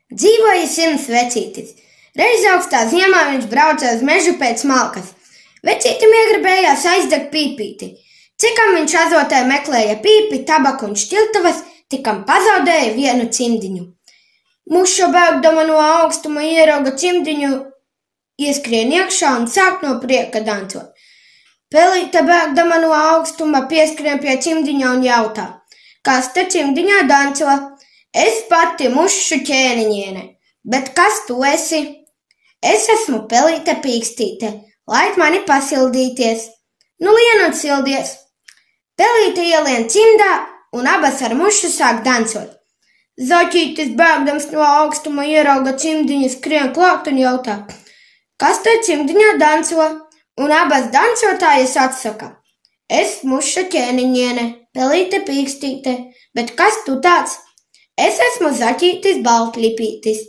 Dzīvoja Sims vecītis. Reiz augstā ziemā viņš brauca uz mežu pēc malkas. Vecītim iegribējās aizdegt pīpīti. Cikam viņš azotē meklēja pīpi, tabaku un šķiltavas, tikam pazaudēja vienu cimdiņu. Muša bēgdama no augstuma ierauga cimdiņu, ieskrien iekšā un sāk no prieka dancot. Pelīte bēgdama no augstuma pieskrien pie cimdiņa un jautā: kas te cimdiņā danco? Es pati mušu ķēniņiene, bet kas tu esi? Es esmu Pelīte Pīkstīte, laid mani pasildīties. Nu lien un sildies. Pelīte ielien cimdā un abas ar mušu sāk dancot. Zaķītis bēgdams no augstuma ierauga cimdiņu, skrien klāt un jautā: kas te cimdiņā danco? Un abas dancotājas atsaka: es muša ķēniņiene, Pelīte Pīkstīte, bet kas tu tāds? Es esmu Zaķītis Baltlipītis.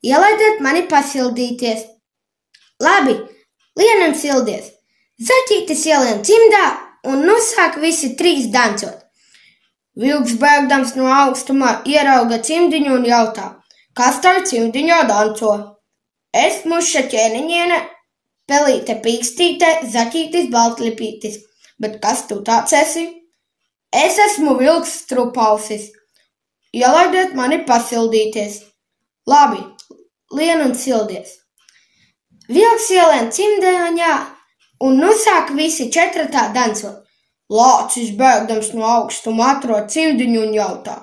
Ielaidiet mani pasildīties. Labi, lien un sildies. Zaķītis ielien cimdā un nu sāk visi trīs dancot. Vilks bēgdams no augstuma ierauga cimdiņu un jautā: kas tev cimdiņā danco? Es muša ķēniņiene, Pelīte Pīkstīte, Zaķītis Baltlipītis, bet kas tu tāds esi? Es esmu Vilks Strupausis. Ielaidiet mani pasildīties. Labi, lien un sildies. Vilks ielien cimdiņā un nu sāk visi četratā dancot. Lācis bēgdams no augstuma atrod cimdiņu un jautā: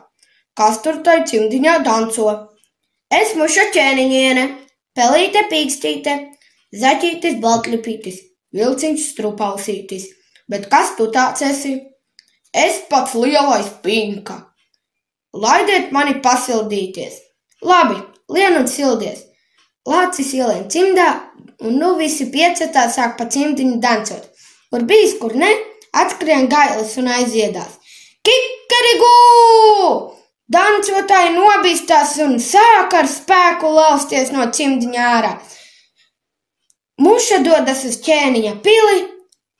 kas tur tai cimdiņā danco? Es muša ķēniņiene, Pelīte Pīkstīte, Zaķītis Baltlipītis, Vilciņš Strupausītis, bet kas tu tāds esi? Es pats lielais Pinka. Laidiet mani pasildīties. Labi, lien un sildies. Lācis ielien cimdā un nu visi piecetā sāk pa cimdiņu dancot. Kur bijis, kur ne, atskrien gailis un aiziedās. Kikerigū! Dancotāji nobīstās un sāk ar spēku lausties no cimdiņa ārā. Muša dodas uz ķēniņa pili,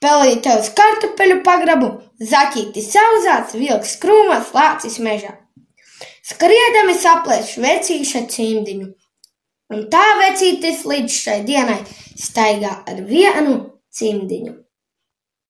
Pelīte uz kartupeļu pagrabu, Zaķītis sauzāts, Vilks krūmos, Lācis mežā. Skriedami saplēš vecīša cimdiņu, un tā vecītis līdz šai dienai staigā ar vienu cimdiņu.